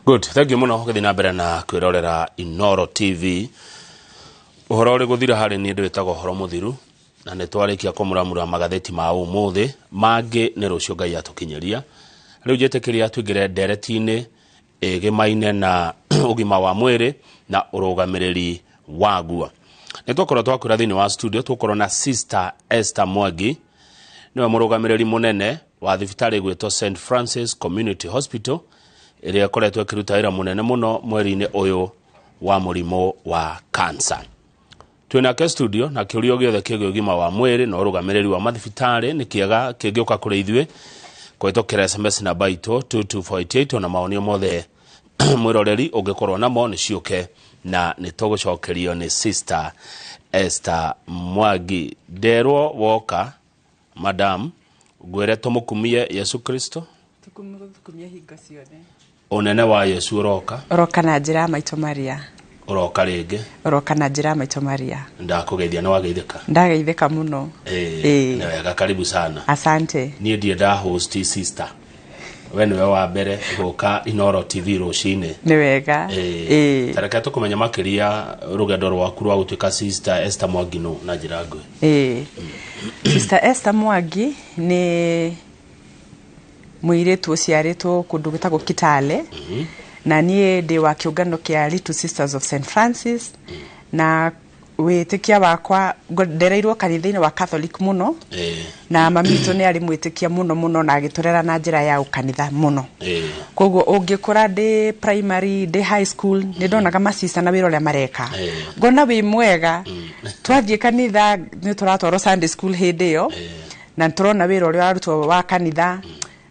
Good, thank you muno githina mbere na kwirorera Inoro TV. Uhoro uri guthira hari ni ndwitago horo muthiru na nitwarikia kumuramura magatheti ma umuthi mangi ni rucio Ngai atukinyeria. Riu jetekiria twingire nderetini gimaine na ugima wa mwiri na urugamiriri waguo. Nitwakorwo twakwira thini wa studio tukorwo na Sister Esther Mwangi niwe murugamiriri munene wa thibitari gwitwo St Francis Community Hospital iria koretwo ikiruta wira munene muno mweri-ini uyu wa mũrimũ wa cancer. Twina ke studio na kiurio giothe kiegwe ugima wa mwiri na urugamiriri wa mathibitari ni kiega kingioka kuri ithwe kwetokera SMS na baito 2248 na maonio mothe mwiroreri ungikorwo namo ni ciuke na nitogucokerio ni Sister Esther Mwangi. Derwo woka madam gwere tumukumie Yesu Kristo tukumie hinga ciothe unene wa Yesu roka na njira maito Maria uroka ringi roka na njira maito Maria ndakugeithia na wageithika ndageithika muno na wega karibu sana asante nie die da host sister wenu wa mbere goka Inoro TV rucine ni wega tareka tukumenya makiria rugendo rwaku rwa gutuika Sister Esther Mwangi no na njira ngwe Sister Esther Mwangi ni muiretu uciaritwo kundu gitagwo Kitale na nie ndi wa kiungano kia Little Sisters of St Francis na witikia wakwa ndereirwo kanitha-ini wa Catholic muno na mamito ni ari mwitikia muno na agitorera na njira ya ukanitha muno koguo ungikura ndi primary ndi high school ni ndonaga masista na wira uria mareka ngona wi mwega twathie kanitha ni turatwaro Sunday school hindi yo na turona wira uria arutwo wa kanitha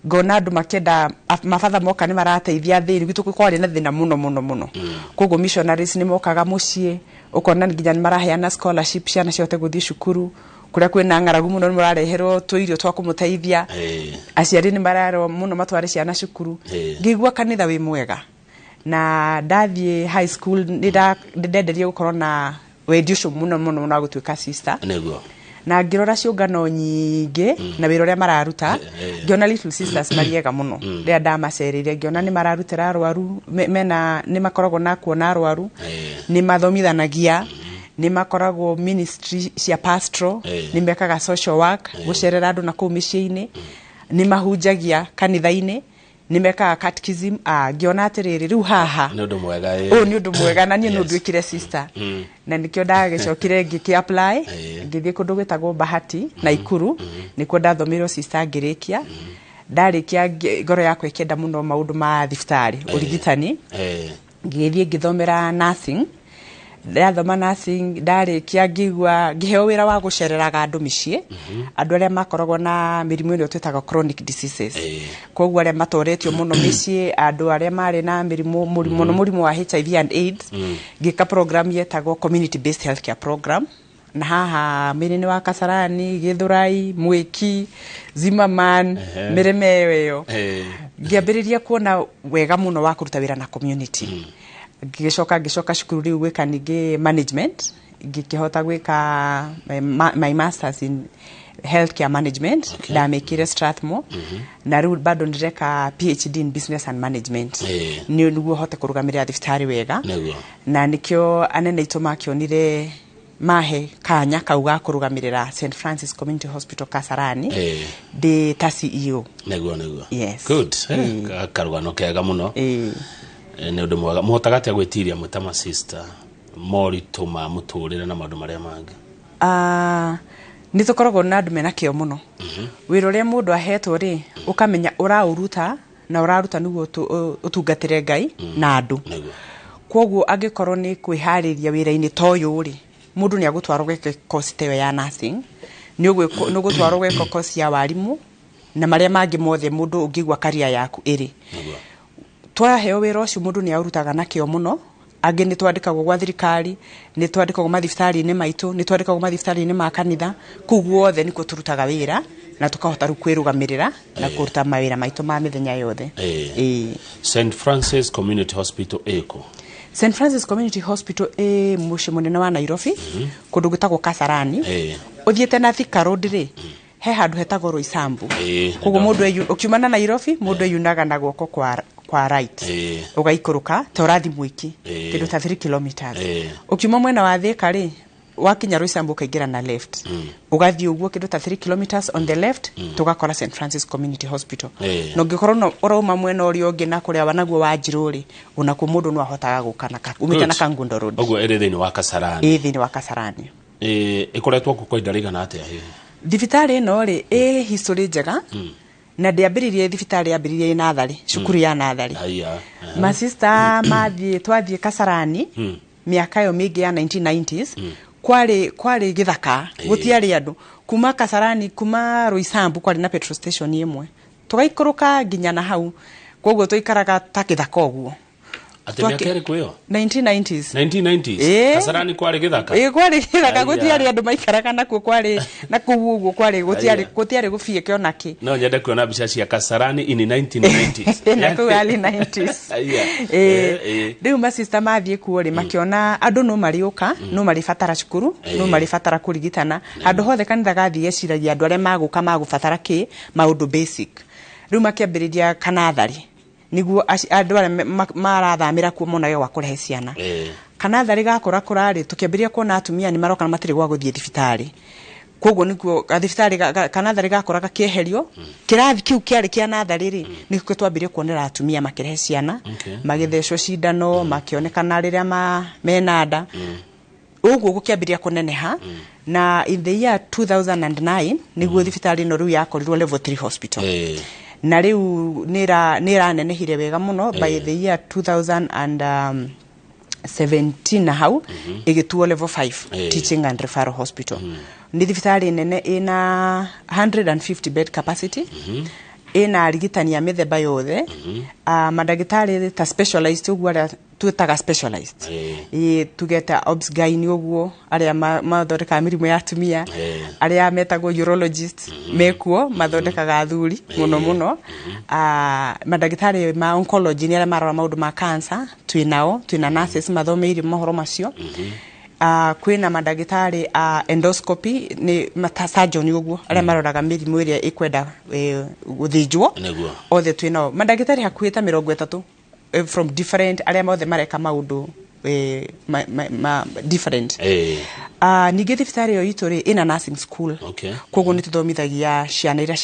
ngona andu makenda mafatha moka ni marateithia thiri gitu kwari na thina muno koguo missionaries ni mokaga mucie ukona nginya ni maraheana scholarship ciana ciote guthii cukuru kuria kwina ngaragu muno ni marareherwo twirio twa kumuteithia aciari ni mararo muno matware ciana cukuru ngigwa kanitha wi mwega na ndathie high school ni ndenderie gukorwo na wedio muno na gutuika sister neguo na ngirora ciungano nyingi na wira uria mararuta ngiona Little Sisters mariega muno ria ndamacerire ngiona ni mararutira arwaru mena ni makoragwo na kuona arwaru ni mathomithanagia ni makoragwo ministry cia pastoral ni mekaga social work gucerera andu na kuu micii-ini ni mahunjagia kanitha-ini ni mekaga catechism ngiona atiriri riu haha ni undu mwega ni undu mwega na nie no ndwikire sister na nikio ndagicokire ngiki apply ngithie kundu gwitagwo Bahati na Ikuru nikuo ndathomirwo sister ngirikia ndarikia ngoro yakwa ikenda muno maundu ma thibitari urigitani ngithie ngithomera nursing ndathoma nursing ndarikia ngigwa ngiheo wira wa gucereraga andu micii andu aria makoragwo na mirimu ino twitaga chronic diseases koguo aria matoretio muno micii andu aria mari na murimu wa HIV and AIDS ngika program yetagwo community based healthcare program na haha mirini wa Kasarani Githurai Mwiki Zimmerman miremeyo ngiambiriria kuona wega muno wa kuruta wira na community ngicoka cukuru riu gwika ningi management ngikihota gwika my masters in healthcare management ndamekire Strathmore na riu bado ndireka PhD in business and management ni niguo hote kurugamirira thibitari wega na nikio anene itu makionire mahe kanya kauga kurugamirira St Francis Community Hospital Kasarani de ta CEO neguo yes good karugano kega muno ni undu mwega muhotagate gwitiria mutama sister moritu ma muturire na maundu maria mangi ni tukoragwo na andu mena kio muno wira uria mundu ahetwo ri ukamenya urauruta na uraruta niguo utungatire Ngai na andu koguo angikorwo ni kwihariria wira-ini toyu ri mundu ni agutwarwo gwike course tewe ya nursing ni ugutwarwo gwike course ya warimu na maria mangi mothe mundu ungigwa career yaku iri twaheo wira ucio mundu ni aurutaga na kio muno angi ni twandikagwo gwa thirikari ni twandikagwo mathibitari-ini maitu ni twandikagwo mathibitari-ini ma kanitha kuguo othe niko turutaga wira na tukahota kwirugamirira na kuruta mawira maitu ma mithenya yothe St Francis Community Hospital eko St Francis Community Hospital mushi munene wa Nairobi kundu gitagwo Kasarani uthiete na Thika Road ri he handu hetagwo Roysambu kuguo mundu ukiumana Nairobi mundu yunaga na guoko kwa right ugaikũrũka ta ũrathi Mwiki kĩndũ ta 3 kilometers ukiuma mwena wa Thika rĩ wakinya Roysambu ukaingĩra na left ugathii ũguo kĩndũ ta 3 kilometers on the left tugakora St Francis Community Hospital no ngĩkorwo no ũrauma mwena ũrĩa ũngĩ na kũrĩa wanaguo wa Njirũ rĩ unaku mũndũ no ahotaga gũkana umĩte na Kangundo Road ũguo ĩrĩ thĩinĩ wa Kasarani thĩinĩ wa Kasarani ĩkoretwo kwa ihinda rĩigana atĩa thibitarĩ ĩno rĩ history njega na ndiambĩrĩirie thibitarĩ yambĩrĩirie nathari cukuru ya nathari ma sister twathiĩ Kasarani miaka yo mingi ya 1990s kwari githaka gutiari andu kuma Kasarani kuma Roysambu kwari na petrol station imwe tugaikũrũka nginya na hau koguo tuikaraga ta githaka ũguo Atemiakere kuyo 1990s Kasarani kwari githaka kwari githaka gutiari andu maikaraga nakuo kwari nakuo kwari gutiari gufie kionaki no nyende kuona bica cia Kasarani in 1990s nakuo early 90s riu ma sister mathie kuo ri makiona andu no mariuka no maribatara cukuru no maribatara kurigitana andu hothe kanitha gathie ciragia andu aria maguka magubatara ki maundu basic riu makiambiriria kanathari niguo andu aria marathamira kuo monayo wa kurehe ciana kanathari gakora kurari tukiambiria kuona atumia ni maroka na matiri gwa guthie thibitari koguo niguo thibitari kanathari gakoraga kieherio kirathi kiu kiari kia nathari ri nikuo twambirie kuonera atumia makirehe ciana magithecwo cindano makionekana riria mena nda uguo gukiambiria kuneneha na in the year 2009 niguo thibitari no riu yakorirwo level 3 hospital na riu nira nenehire wega muno by the year 2017 na hau igituo level 5 teaching and referral hospital ni thibitari nene ina 150 bed capacity ina arigitani ya mithemba yothe madagitari ta specialized uguo aria twitaga specialized tugeta obs-gyne uguo aria mathondeka mirimu ya atumia aria metagwo urologist mekuo mathondekaga athuri muno madagitari ma oncology ni aria marora maundu ma cancer twina nurses mathomeire mahoro macio kwina madagitari endoscopy ni surgeon uguo aria maroraga mirimu iria ikwenda guthinjwo othe twina madagitari hakuita 30 from different aria mothe mareka maundu different ningi thibitari yo ituri ina nursing school koguo ni tuthomithagia ciana iria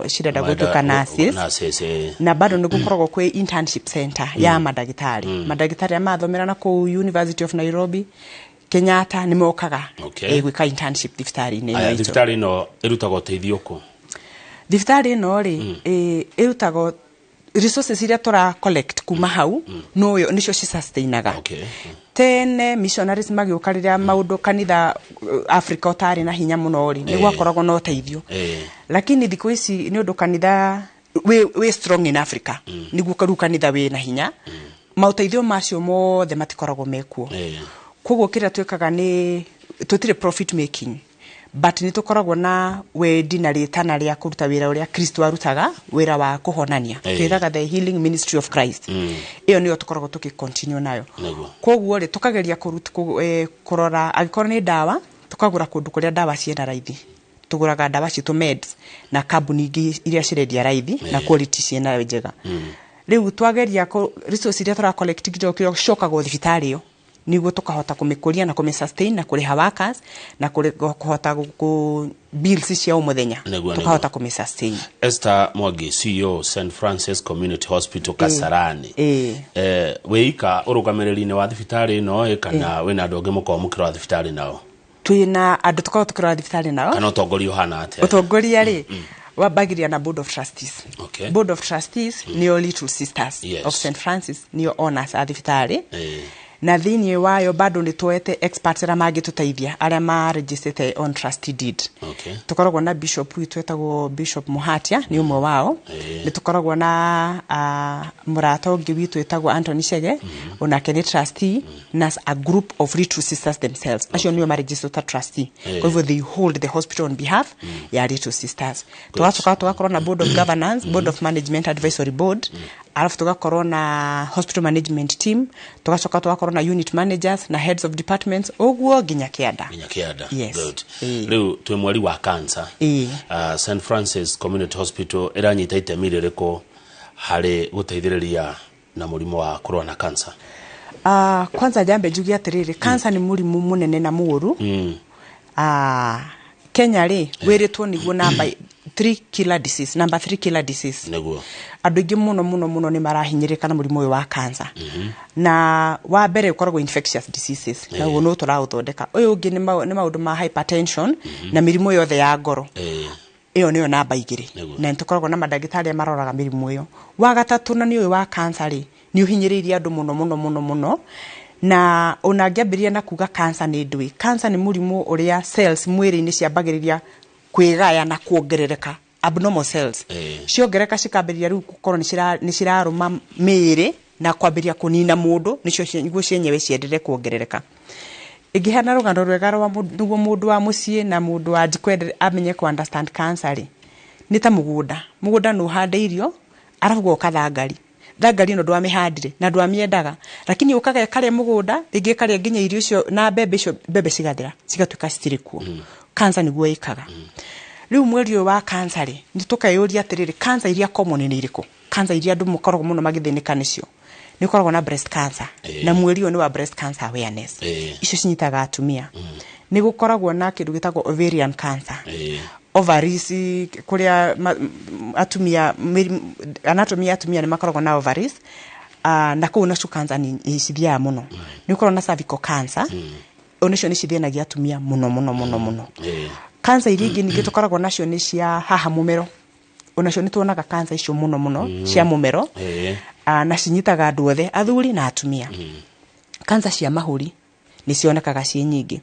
cirenda gutuka nurses na bado ni gukoragwo kwi internship center ya madagitari madagitari amathomera na ku University of Nairobi Kenyatta ni mokaga gwika internship thibitari no irutago teithio ku thibitari no ri irutago resources iria tora collect kuma hau no yo nicio ci sustainaga tene missionaries magiukariria maundu kanitha Africa otari na hinya muno ri ni gwakoragwo no teithio lakini thiko ici ni undu kanitha we strong in Africa ni gukaru kanitha we na hinya mauteithio macio mothe matikoragwo mekuo koguo kira twekaga ni tutire profit making but ni tukoragwo na wendi na ritana ria kuruta wira uria Kristo arutaga wira wa kuhonania twiraga the healing ministry of Christ iyo niyo tukoragwo tukicontinue nayo koguo ri tukageria kurora agikorwo ni dawa tukagura kundu kuria dawa ciena raithi tuguraga dawa citu meds na kambuni ingi iria cirendia raithi na quality ciena njega riu twageria resources iria tora collect kiro shoka go thibitari yo niguo tukahota kumikuria na kumisustain na kuriha workers na kuhota ku bills cia umuthenya tukahota kumisustain. Esther Mwangi, CEO St Francis Community Hospital Kasarani weika urugamiriri-ini wa thibitari no kana wina andu angi mukomukira wa thibitari nao twina andu tukorwo tukira thibitari nao kana utongoria hana atia utongoria ri wabagiria na board of trustees board of trustees ni all little sisters of St Francis ni owners a thibitari na thini wayo bado ni tuete experts ra magi tuteithia aria ma registered on trustee deed tukoragwo na bishop witwetagwo Bishop Muhatia ni umwe wao ni tukoragwo na murata ungi witwetagwo Anthony Chege onake ni trustee na a group of little sisters themselves acio ni ma registered trustee kwa hivyo they hold the hospital on behalf ya little sisters tugakorwo na board of governance board of management advisory board alafu tugakorwo na hospital management team tugacoka tugakorwo na unit managers na heads of departments oguo ginya kiada yes riu twi mweri wa cancer St Francis Community Hospital iranyita itemi ririko harĩ gũteithĩrĩria na mũrimũ wa kũrũa na cancer? Kwanza jambe njuge atiriri, cancer ni mũrimũ mũnene na mũru. Kenya wĩrĩtwo nĩguo number 3 killer disease. Nĩguo andũ aingĩ mũno nĩ marahinyĩrĩka na mũrimũ ũyũ wa cancer. Na wa mbere ũkoragwo infectious diseases. Na no tũraũthondeka. Ũyũ ũngĩ nĩ maũndũ ma hypertension na mĩrimũ yothe ya ngoro. Iyo niyo namba 2. Na nĩtũkoragwo na mandagĩtarĩ maroraga mĩrimũ ĩyo. Wa gatatũ na nĩ ũyũ wa cancer nĩ ũhinyĩrĩirie andũ mũno. Na ona ngĩambĩrĩria na kuga cancer nĩ ndũĩ. Cancer nĩ mũrimũ ũrĩa cells mwĩrĩ-inĩ ciambagĩrĩria kwĩgaya na kuongerereka, abnormal cells. Ciongereka cikambĩrĩria rĩu gũkorwo nĩ cirarũma mĩĩrĩ na kwambĩrĩria kũnina mũndũ, nĩcio cienyewe cienderere kuongerereka. Ingĩheana rũgano rwega nĩguo mũndũ wa mũciĩ na mũndũ wa ndikwendere amenye ku understand cancer nĩ ta mũgũnda no hande irio arafu ũkathangari. Thangari no ndwamĩhandire na ndwamĩendaga, lakini ũkaga karĩa mũgũnda rĩngĩ karĩa nginya irio icio na mbembe cigathira cigatuĩka citirĩ kuo. Cancer nĩguo ĩkaga. Rĩu mweri wa cancer nĩ tũkayũria atiriri, cancer iria common nĩ irĩkũ? Cancer iria andũ mũkoragwo mũno magĩthĩnĩka nĩcio nĩ ũkoragwo na breast cancer. Na mweri ũyũ nĩ wa breast cancer awareness. Icio cinyitaga atumia. Nĩ gũkoragwo na kĩndũ gĩtagwo ovarian cancer. Ovaries kuria atumia anatomy atumia nĩ makoragwo na ovaries. Na kũu na cancer nĩ cithiaga mũno. Nĩ ũkoragwo na cervical cancer. Onacio nĩ cithĩnagia atumia mũno. Cancer iria ingĩ ningĩ tũkoragwo nacio nĩ cia haha mũmero. Onacio nĩ tuonaga cancer icio mũno cia mũmero. Na cinyitaga andũ othe, athuri na atumia. Cancer cia mahũri nĩ cionekaga ciĩ nyingĩ.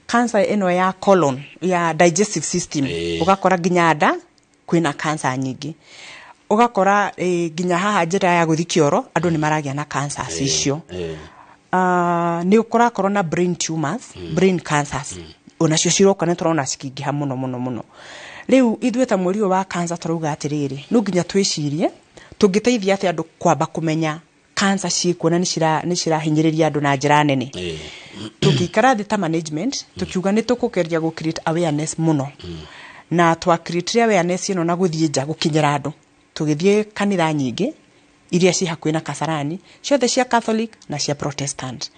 Cancer ĩno ya colon, ya digestive system, ũgakora nginya nda kwĩna cancer nyingĩ. Ũgakora nginya haha njĩra ya gũthi kĩoro andũ nĩ maragĩa na cancer icio. Nĩ ũkorakorwo na brain tumors, brain cancers. Onacio ciroka nĩ tũrona cikingĩha mũno. Rĩu ithuĩ ta mweri wa cancer tũrauga atĩrĩrĩ, no nginya twĩcirie tũngĩteithia atĩ andũ kwamba kũmenya cancer ciĩkuo na nĩ cirahinyĩrĩria andũ na njĩra nene. Tũngĩikara thĩ ta management tukiuga nĩ tũkũgeria gũ create awareness mũno. Na twa create awareness ĩno na gũthiĩ nja gũkinyĩra andũ. Tũgĩthiĩ kanitha nyingĩ iria ci hakuhĩ na Kasarani, ciothe cia Catholic na cia Protestant.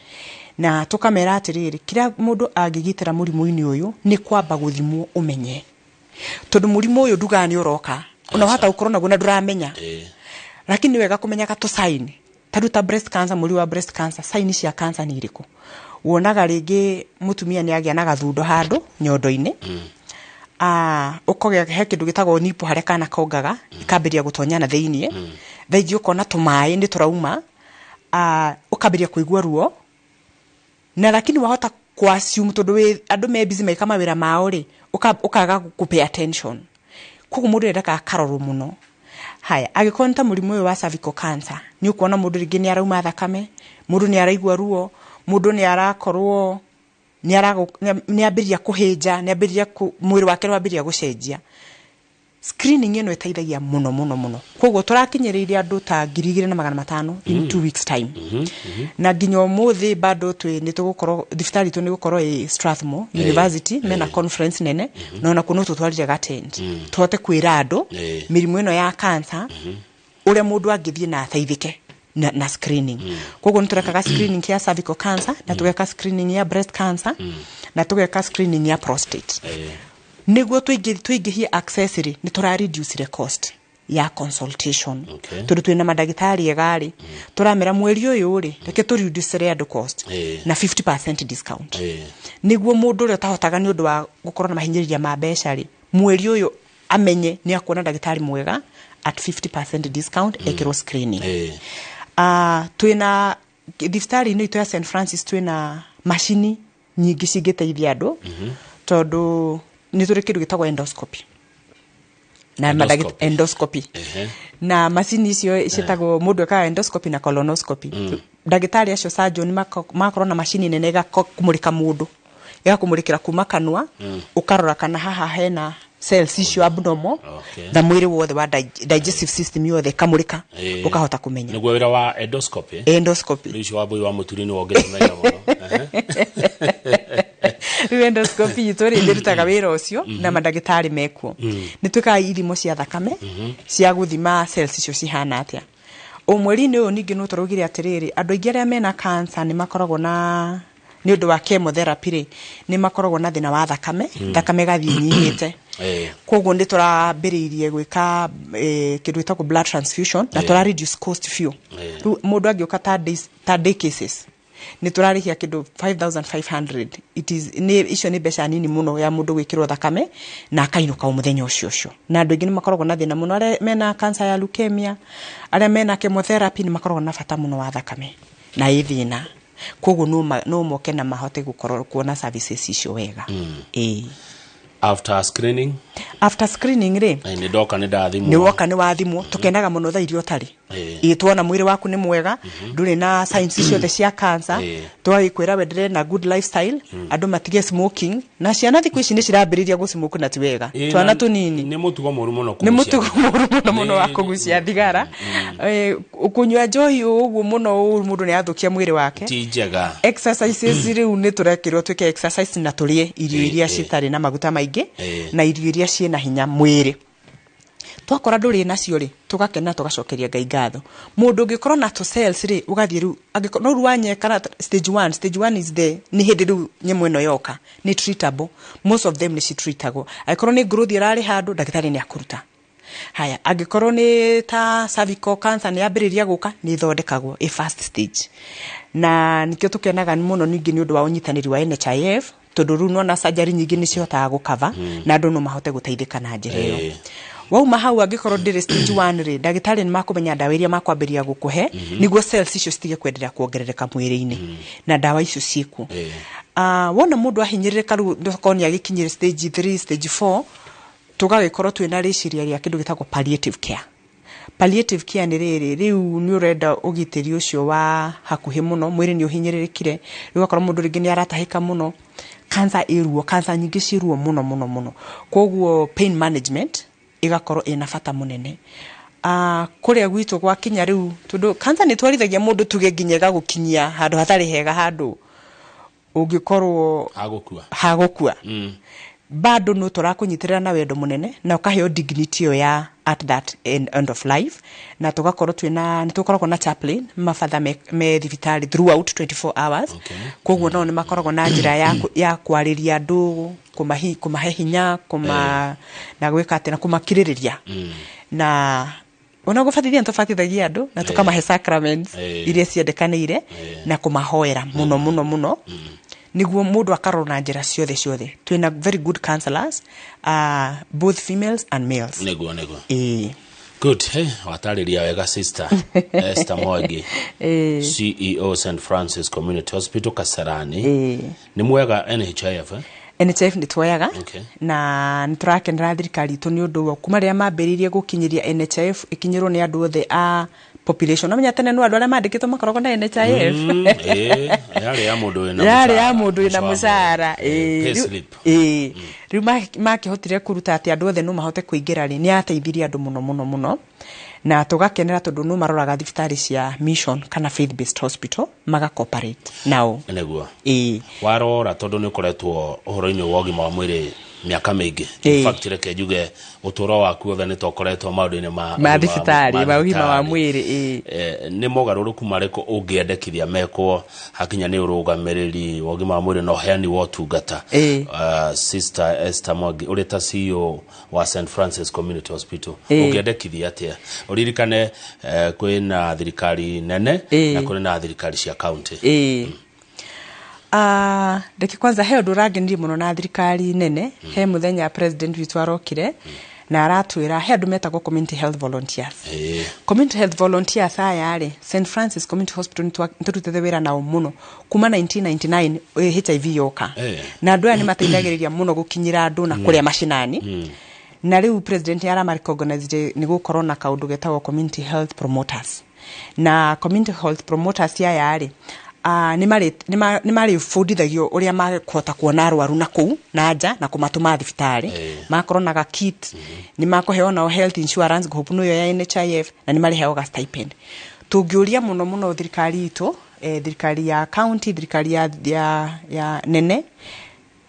Na tũkamera atĩrĩrĩ, kĩrĩa mũndũ angĩgitĩra mũrimũ-inĩ ũyũ nĩ kwamba gũthimwo ũmenye. Tondũ mũrimũ ũyũ nduga nĩ ũroka, ona hata ũkorwo naguo na ndũramenya. Lakini wega kũmenyaga to sign. Taruta breast cancer, mũrimũ wa breast cancer, sign cia cancer nĩ irĩkũ? Wonaga rĩngĩ mũtumia nĩ agĩa na gathundo handũ nyondo-inĩ. Ũkogĩa he kĩndũ gĩtagwo nipo harĩa kana kongaga, ikambĩrĩria gũtonya na thĩiniĩ. Thaingĩ ũkona tũmaĩ nĩ tũrauma. Ũkambĩrĩria kũigua ruo. Na lakini wahota kwa-assume tondũ andũ me busy maika mawĩra mao ũkaga kũpay attention. Koguo mũndũ endeka akarorwo mũno. Haya, agĩkorwo ta mũrimũ ũyũ wa cervical cancer, nĩ ũkuona mũndũ rĩngĩ nĩ arauma thakame, mũndũ nĩ araigua ruo, mũndũ nĩ arakorwo nĩ ambĩrĩria kũhĩnja, nĩ ambĩrĩria mwĩrĩ wake wambĩrĩria gũcenjia. Screening ĩno ĩteithagia mũno. Koguo tũrakinyĩrĩirie andũ ta 2,500 in 2 weeks time. Na nginya ũmũthĩ bado nĩ tũgũkorwo thibitarĩ nĩ gũkorwo Strathmore University mena conference nene na ona kuno tũtwarire gatent. Tũhote kwĩra andũ mĩrimũ ĩno ya cancer ũrĩa mũndũ angĩthiĩ na ateithĩke na screening. Koguo nĩ tũrekaga screening ya cervical cancer na tũgeka screening ya breast cancer na tũgeka screening ya prostate. Nĩguo tũingĩhie access nĩ tũra reduce the cost ya consultation. Tondũ twĩna mandagĩtarĩ egari tũramera mweri ũyũ reke tũ reduce andũ cost na 50% discount. Nĩguo mũndũ ũrĩa tahotaga nĩ ũndũ wa gũkorwo na mahinyĩrĩria ma mbeca mweri ũyũ amenye nĩ akuona ndagĩtarĩ mwega at 50% discount ekĩrwo screening. Twĩna thibitarĩ-inĩ itũ ya St Francis twĩna macini nyingĩ cingĩteithia andũ tondũ nĩ tũrĩ kĩndũ gĩtagwo endoscopy. Na endoscopy. Na macini icio ciĩtagwo mũndũ ekaga endoscopy na colonoscopy. Ndagĩtarĩ acio surgeon makorwo na macini nene ĩgakũmũrĩka mũndũ. Ĩgakũmũrĩkĩra kuma kanua, ũkarora kana haha hena cells icio abnormal na mwĩrĩ wothe wa digestive system yothe kamũrĩka ũkahota kũmenya. Nĩguo wĩra wa endoscopy. Endoscopy. Rĩu wa mbui wa mũturi nĩ wongereire mũno. endoscopy itu ri ndutaga wira ucio na mandagitari mekuo ni twika irimo cia thakame cia guthima cells icio cihana atia o mweri-ini uyu ningi no turugire atiriri andu aingi aria mena cancer ni makoragwo na ni undu wa chemotherapy ri ni makoragwo na thina wa thakame thakame gathi nyihite koguo ndi turambiriirie gwika kindu gitagwo blood transfusion na tura reduce cost few mundu angioka ta day cases ni turarihia kindu 5500 it is ni icio ni mbeca nini muno ya mundu gwikirwo thakame na akainuka umuthenya ucio na andu ingi ni makoragwo na thina muno aria mena cancer ya leukemia aria mena chemotherapy ni makoragwo na bata muno wa thakame na ithina koguo no moke na mahote gukorwo kuona services icio wega after screening ri ni doka ni dathimwo ni woka ni wathimwo tukenaga muno tha irio tari tuona mwiri waku ni mwega nduri na signs icio the cia cancer twagikwira wendere na good lifestyle andu matige smoking na ciana thiku ici ni cirambiriria gu smoke na ti wega twana tunini ni mutugo moru muno wa kugucia thigara ukunywa joy uguo muno mundu ni athukia mwiri wake ti njega exercises riu ni turekirwo twike exercise na turie irio iria citari na maguta maingi na irio iria ciena hinya mwiri twakora nduri nacio ri tugakena tugacokeria Ngai ngatho mundu ungikorwo na to cells ri ugathie ru no ruanye kana stage 1 is the ni hindi ru nyemo ino yoka ni treatable most of them ni treatable aikorwo ni growth irari handu ndagitari ni akuruta haya angikorwo ni ta cervical cancer ni ambiriria guka ni thondekagwo a first stage na nikio tukenaga muno ningi ni undu wa unyitaniri wa NHIF tondu runo na surgery nyingi ni cihotaga gukava na andu no mahote guteithika na njira iyo wauma hau angikorwo ndire stage 1 ri ndagitari ni makumenya dawa iria makwambiria gukuhe niguo cells icio citige kwendelea kuongerereka mwiri-ini na dawa icio ciku wona mundu ahinyiririka ru ndokoni agikinyire stage 3 stage 4 tugagikorwo twina riciria ria kindu gitagwo palliative care ni riri riu ni urenda ugitiri ucio wa hakuhi muno mwiri ni uhinyiririkire riu akorwo mundu ringi ni aratahika muno cancer nyingi ciruo muno koguo pain management igakorwo ina bata munene kuria gwitu gwa kinya riu tondu cancer ni twarithagia mundu tuge nginyega gukinyia handu hatari hega handu ungikorwo hagukua bado no turakunyitirira na wendo munene na ukaheo dignity yo ya at that end of life na tugakorwo ni tukoragwo na chaplain mafatha me thibitari throughout 24 hours koguo no ni makoragwo na njira ya kwariria andu kumahe hinya na gwika atina kumakiririria na ona gufatithia ntofatithagia andu na tukamahe sacraments iria ciendekanire na kumahoera muno niguo mundu akarona njira ciothe twina very good counselors both females and males nego good watariria wega Sister Esther Mwangi CEO St Francis Community Hospital Kasarani ni mwega NHIF ni twayaga na niturakenera thirikari tu ni undu wa kuma ria mambiririe gukinyiria NHIF ikinyirwo ni andu othe population amenya tene no andu aria mandikitwo makoragwo na NHIF yari ya mundu ina mucara riu makihotire kuruta ati andu othe no mahote kuingira ri ni ateithirie andu muno na tugakenera tondu no maroraga thibitari cia mission kana faith based hospital maga cooperate nao neguo warora tondu ni koretwo uhoro-ini wa ugima wa mwiri miaka mingi in fact reke juge uturo waku othe ni tokoretwo maundu-ini ma thibitari ma ugima wa mwiri ni mogarũrũku mariko ungiendekithia mekwo hakinya ni urugamiriri wa ugima wa mwiri no heani wa tungata Sister Esther Mwangi urita CEO wa St Francis Community Hospital ungiendekithia atia uririkane kwina thirikari nene na kwina thirikari cia county deki kwanza heo nduragenire muno na thirikari nene he muthenya president witu arokire na aratwira he andu metagwo community health volunteers community health volunteers aya St Francis Community Hospital nturutete wira nao muno kuma 1999 HIV yoka na andu aya ni mateithagiriria muno gukinyira andu na kuria mashinani na riu president ara recognize ni gukorwo na kaundu getagwo community health promoters na community health promoters aya ni mari fundithagio uria makota kuona arwaru na kuu na nja na kumatuma thibitari makoronaga kit ni makoheo na health insurance group no ya NHIF na ni mari heoga stipend tungiuria muno thirikari itu thirikari ya county thirikari ya nene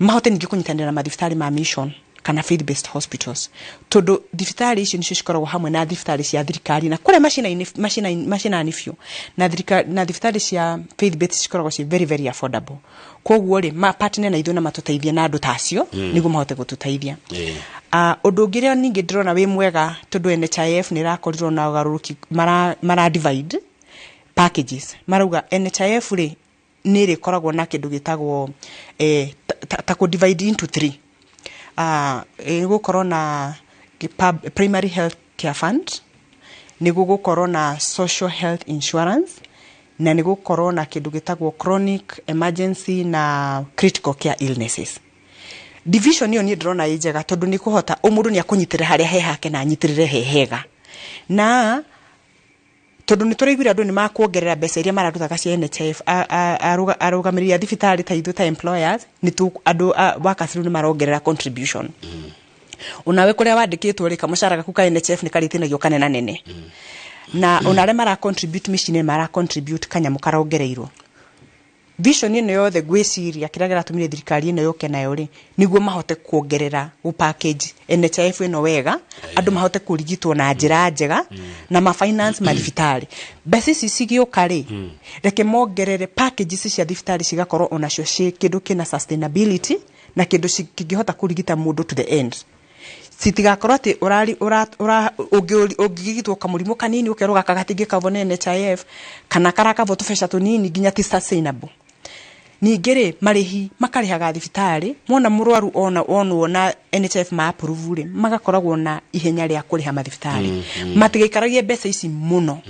mahote ningi kunyitanira na mathibitari ma mission kana faith based hospitals todo thibitari icio nicio cikoragwo hamwe na thibitari cia thirikari na kure machina nifio na thibitari cia faith based cikoragwo ci very very affordable koguo ri ma partner na ithuĩ na matuteithia na andu tacio niguo mahote gututeithia undu ngire ningi ndirona wi mwega tondu NHIF ni rakorirwo na ũgarũrũki mara divide packages marauga NHIF ri ni rikoragwo na kindu gitagwo ta ko divide into 3 gukorwo na primary health care fund ni gukorwo na social health insurance na ni gukorwo na kindu gitagwo chronic emergency na critical care illnesses. Division yo ni ndrona ijega tondu ni kuhota umundu ni akunyitire haria he hake na anyitirire hehega na tondu ni turaiguira andu ni makuongerera mbeca iria maratuthaga cia NHIF arugamiria thibitari ta ithu ta employers ni tu andu wakasiru ni marongerera contribution unawe kuria wandikitwo rika mushara gaku ka NHIF ni karitinagio kanena nene na unare mara contribute machine mara contribute kanyamu karongereirwo vision ino yothe gwiciria kiragira tumire thirikari ino yoke nayo ri niguo mahote kuongerera u package NHIF ino wega andu mahote kurigitwo na njira njega na ma finance malifitari basi sisigi okare reke mongerere packages cia thifitari cigakorwo onacio ci kindu kina sustainability na kindu kingihota kurigita mundu to the end sitigakorwo ati ungigitwo kamurimu kanini ukeroga kagatingi kavone NHIF kana karakavo tufesha tunini ginya ti sustainable ningere marihi makarihaga thibitari mona murwaru ona NHIF ma approve ri magakoragwo na ihenya ria kuriha mathibitari matigaikaragie mbeca ici muno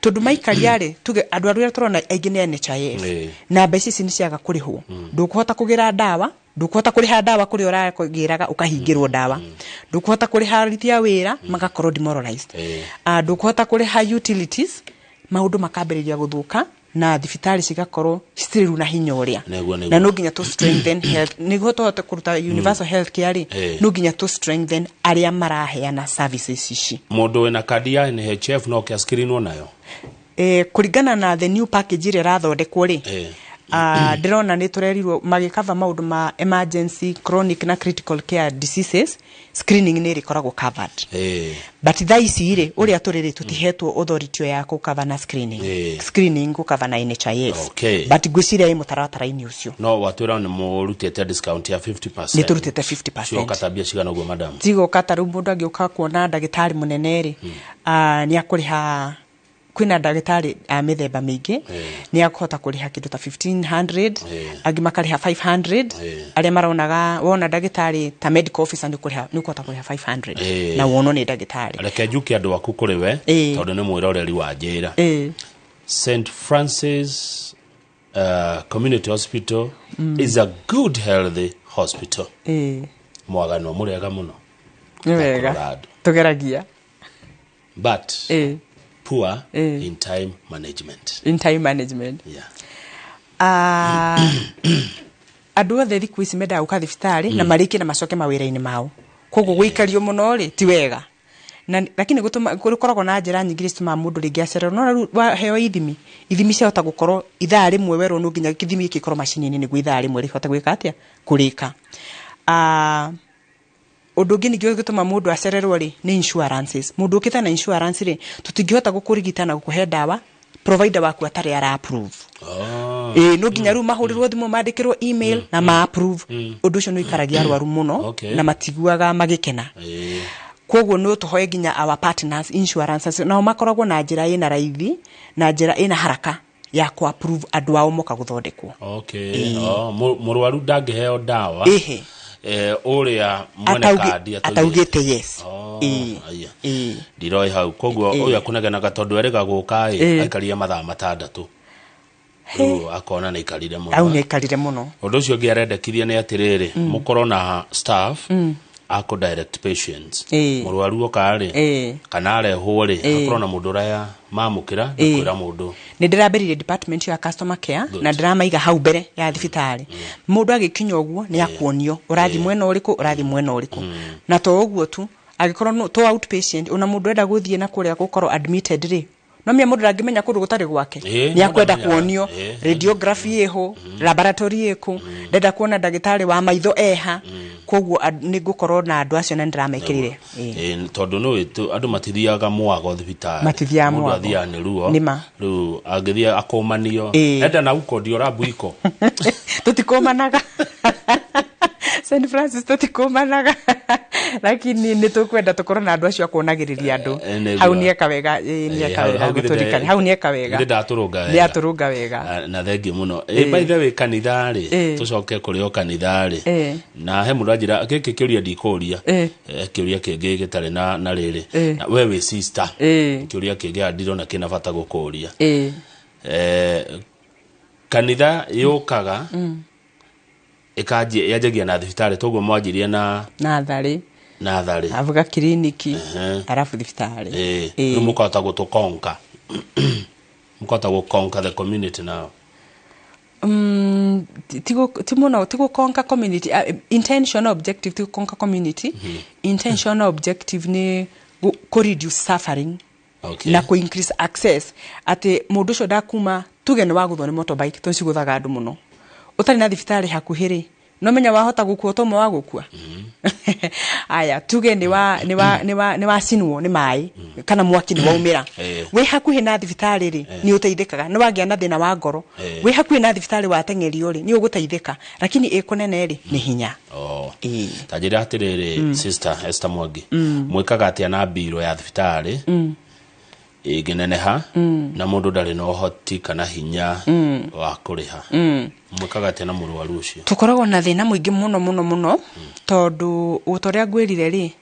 tondu maikaria ri tuge andu aria turona aigi ni NHIF na mbeca ici ni ciaga kurihwo ndukuhota kugira dawa ndukuhota kuriha dawa kuri urakugiraga ukahingirwo dawa ndukuhota kuriha ritia wira magakorwo demoralized ndukuhota kuriha utilities maundu makambiriria guthuka na thibitari cigakorwo citiriru na hinya uria na no nginya to strengthen health niguo tohote kuruta universal health care no nginya to strengthen aria maraheana services ici mundu wina kadi ya NHIF no kiaskirinwo nayo kuringana na the new package ire rathondekwo ri ndirona ni turerirwo magikava maundu ma emergency chronic na critical care diseases screening ni rikoragwo covered but thaici ire uria turiri tutihetwo authority ya ku cover na screening ku cover na NHIF but gwiciria i mutaratara-ini ucio no watwira ni murutete discount ya 50% ni turutete 50% sio katabia cigana uguo madam tigo kataru mundu agiuka kuona ndagitari munene ri ni akuriha kwina ndagitari mithemba mingi ni akuhota kuriha kindu ta 1500 agi makariha 500 aria maronaga wona ndagitari ta medical officer ni kuhota kuriha 500 na wono ni ndagitari reke njuki andu aku kuri we tondu ni mwiroreri wa njira St Francis Community Hospital is a good healthy hospital mwagano murega muno wega tugeragia but poor in time management. Andu othe thiku ici menda uka thibitari na mariki na macoke mawira-ini mao koguo guikario muno ri ti wega na lakini gutuma gukoragwo na njira nyingi cituma mundu ringi acererwo no wa heo ithimi ciahota gukorwo ithaa rimwe werwo no nginya kithimi gikorwo macini-ini niguo ithaa rimwe rihota gwika atia kurika undu ngi nigio gituma mundu acererwo ri ni insurances mundu ukita na insurance ri tutingihota gukurigita na gukuhe dawa provider waku atari ara approve no nginya ru mahurirwo thimu mandikirwo email na ma approve undu ucio no ikaragia arwaru muno na matiguaga magikena koguo no tuhoye nginya our partners insurances na makoragwo na njira ina raithi na njira ina haraka ya ku approve andu ao moka guthondekwo murwaru ndangiheo dawa uria mwene kadi ataugite yes ndiroi hau koguo uyu akunegenaga tondu erega guka aikaria mathaa matandatu akona ni ikarire muno au ni ikarire muno undu ucio ngi arendekirie ni atiriri mukorwo na staff ako direct patients murwaru okari kana arehwo ri akorwo na mundu raya mamukira kwira mundu ni ndirambiririe department ya customer care na ndiramaiga hau mbere ya thibitari mundu agikinya uguo ni akuonio urathi mwena uriku na to uguo tu agikorwo to outpatient una mundu enda guthie na kuria gukorwo admitted ri no mia mundu ndangimenya kundu gutari gwake ni akwenda kuonio radiography eho laboratory eko ndenda kuona ndagitari wa maitho eha koguo ni gukorwo na andu acio na ndiramekirire tondu no witu andu matithiaga mwago thibitari mundu athia ni ruo ru agithia akomanio enda na ukodio rabu iko tutikomanaga St Francis tutikomanaga lakini nitukwenda tukorwo na andu acio akonagiriria andu hau ni ekawega guturikana hau ni ekawega ndaturunga wega na thengi muno by the way kanithari tucoke kurio kanithari na he mundu ajira giki kiuria ndikuria kiuria kingi gitari na riri na wewe sister kiuria kingi andirona kina bata gukuria kanitha yukaga ikaje yajagia na thibitari toguo mwanjirie na nathari avuga kliniki arafu thibitari mukota gutukonka mukota gukonka the community now tigo konka community intentional objective tigo konka community intentional objective ni ko reduce suffering na ko increase access ate mundu cio dakuma tuge ni waguthwo ni motorbike tonci guthaga andu muno utari na thibitari hakuhiri no menya wahota gukua tomo wa gukua aya tuge ni wa sinwo ni mai kana mwaki ni waumira we hakuhi na thibitari ri ni uteithikaga no wagia na thina wa ngoro we hakuhi na thibitari wa tengerio ri ni uguteithika lakini ikunene ri ni hinya tajira atiriri Sister Esther Mwangi mwikaga atia na biro ya thibitari igineneha na mundu ndari no hoti kana hinya wa kuriha mwikaga tena murwaru ucio tukoragwo na thina muingi muno tondu utoria gwirire ri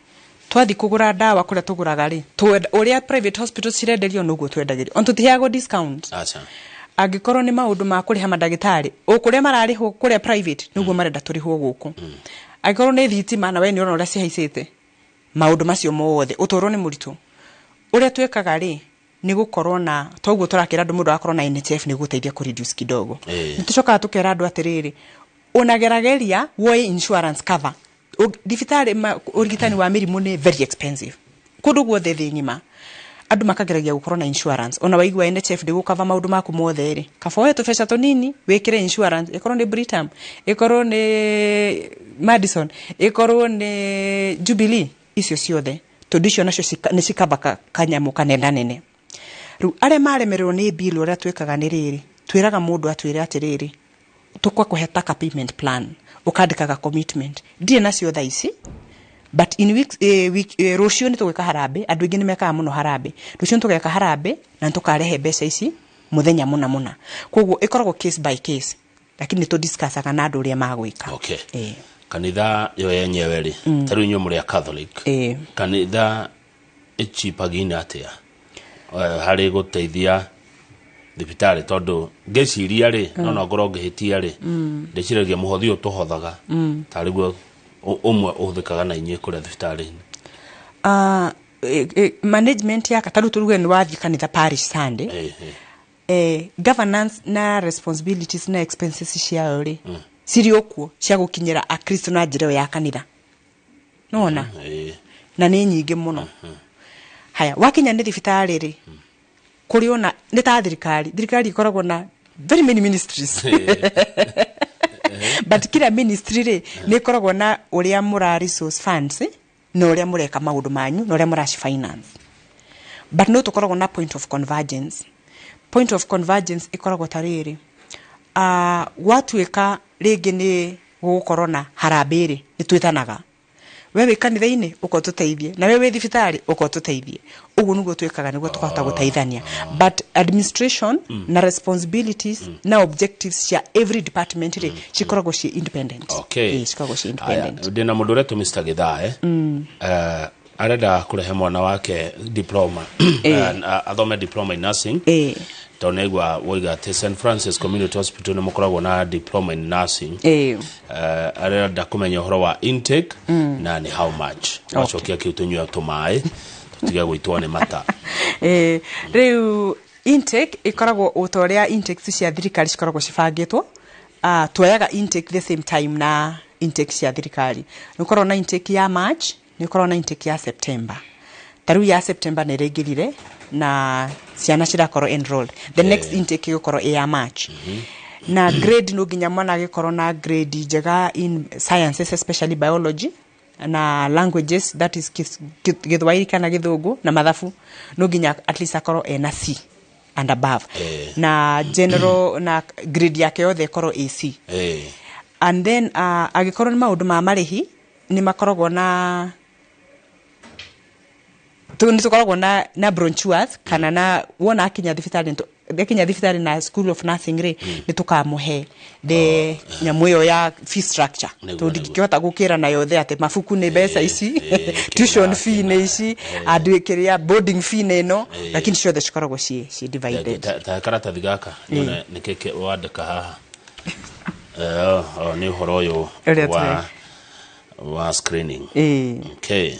twathi kugura dawa kuria tuguraga ri uria private hospital cirenderio nuguo twendagirio on tutiago discount acha angikorwo ni maundu ma kuriha madagitari ukuria marariho kuria private nuguo marenda turiho guku angikorwo ni thitima na we ni uria cihaicite maundu macio mothe utoro ni muritu uria twekaga ri ni gukorwo na toguo turakira andu mundu akorwo na NHIF ni guteithia ku reduce kidogo nitucoka tukera andu atiriri unagerageria woe insurance cover thibitari urigitani wa mirimu ni very expensive kundu guothe thi ngima andu makageragia gukorwo na insurance ona waigua NHIF ndi gukava maundu maku mothe ri kafoe tu fecha tonini wekire insurance ikorwo ni Britam ikorwo ni Madison ikorwo ni Jubilee icio ciothe tondu nacio ni cikabaka kanyamu kanenda nene ru are maremerwo ni bill ora twekaga ni riri twiraga mundu atwire atiriri tukwa kuheta ka payment plan ukandikaga commitment ndie nacio thaici but in week rucio ni tugeka harambe andu ingi ni mekaga muno harambe rucio tugeka harambe na tukarehe mbeca ici muthenya muna koguo ikoragwo case by case lakini to discuss kana andu ria magwika kanitha yo yenyewe ri taru nyu muri Catholic kanitha ichipagina atia hari guteithia thibitari tondu ngeciria ri no ngoro ngehitia ri ndeciragia muhothi utuhothaga tari guo umwe uthikaga na inye kure thibitari management ya kataru turuge ni wathi kanitha parish Sunday governance na responsibilities na expenses ciao ri siriokuo cia gukinyira akristo na njira ya kanitha nona na ni nyingi muno haya wakinya ni thibitari ri kuri ona ni ta thirikari ikoragwo na very many ministries but kila ministry ri ni ikoragwo na uria mura resource funds na uria mureka maundu manyu na uria muraci finance but no tukoragwo na point of convergence ikoragwo tariri gwatuika ringi ni gukorwo na harambiri ni twithanaga wewe kanitha-ini uko tuteithie na wewe thibitari uko tuteithie ugu nugo twekaga niguo tukahota guteithania but administration na responsibilities na objectives cia every department ri cikoragwo ci independent cikoragwo ci independent ndina mundu retu Mr. Githae arenda kurehe mwana wake diploma athome diploma in nursing tonegwa woiga te St Francis Community Hospital ni mukoragwo na diploma in nursing arenda kumenya uhoro wa intake na ni how much wachokia kiutunyu tumai tutiga gwitwo ni mata riu intake ikoragwo utoria intake cia thirikari cikoragwo cibangitwo tuoyaga intake the same time na intake cia thirikari nikorwo na intake ya March nikorwo na intake ya September taru ya September neregirire na ciana cirakorwo enrolled the next intake gukoro ya March na grade no ginya mwana gikorwo na grade njega in sciences especially biology na languages that is Githwairi kana Githungu na mathabu no ginya at least akorwo na C and above na general na grade yake yothe ikorwo AC and then agikorwo ni maundu ma marihi ni makoragwo na tukoragwo na bronchures kana na wona akinya thibitari na school of nursing re ni tukamuhe the nyamuyo ya fee structure to ndikihota gukira na yothe ate mafuku ni mbeca ici tuition fee ni ici andu ikiria boarding fee neno lakini ciothe cikoragwo ci divided ta karatathi gaka ni keke wandika haha ni horo yo wa screening okay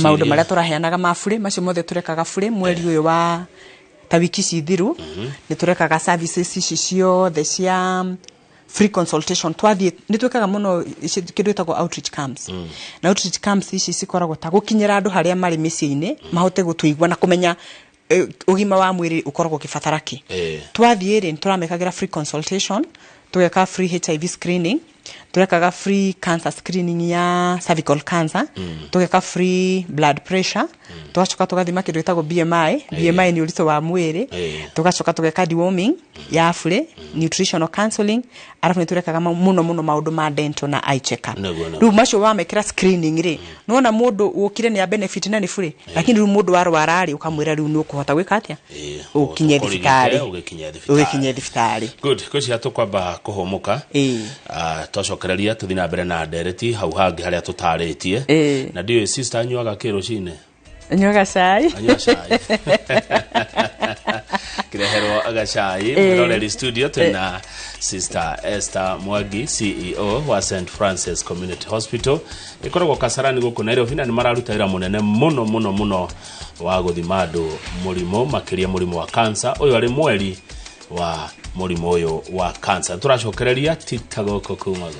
maundu maria turaheanaga mafure macio mothe turekaga fure mweri uyu wa ta wiki cithiru ni turekaga services ici ciothe cia free consultation twathie ni twekaga muno kindu itagwo outreach camps na outreach camps ici cikoragwo ta gukinyira andu haria mari miciini mahote gutuigwa na kumenya ugima wa mwiri ukoragwo kifatara ki twathie ri turamekagira free consultation tugeka free HIV screening turekaga free cancer screening ya cervical cancer tugeka free blood pressure tugacoka tugathima kindu itagwo BMI ni urito wa mwiri tugacoka tugeka deworming ya free nutritional counseling arafu turekaga muno maundu ma dental na eye check up ru macio wa mekira screening ri nona mundu ukire ni ya benefit na ni free lakini ru mundu warwara ri ukamwira ru ni ukuhota gwika atia ukinye thibitari good kuci hatukwamba kuhomuka twacokereria tuthina mbere na ndereti hau hangi haria tutaritie na ndio sister anyuaga kirucine anyuaga cai kireherwo agacai Muroreri studio tuna Sister Esther Mwangi CEO wa St Francis Community Hospital ikoragwo Kasarani guku Nairobi na ni mararuta wira munene muno wa guthima andu mũrimũ makiria mũrimũ wa cancer uyu ari mweri wa mũrimũ uyu wa cancer turacokereria titagoko kumago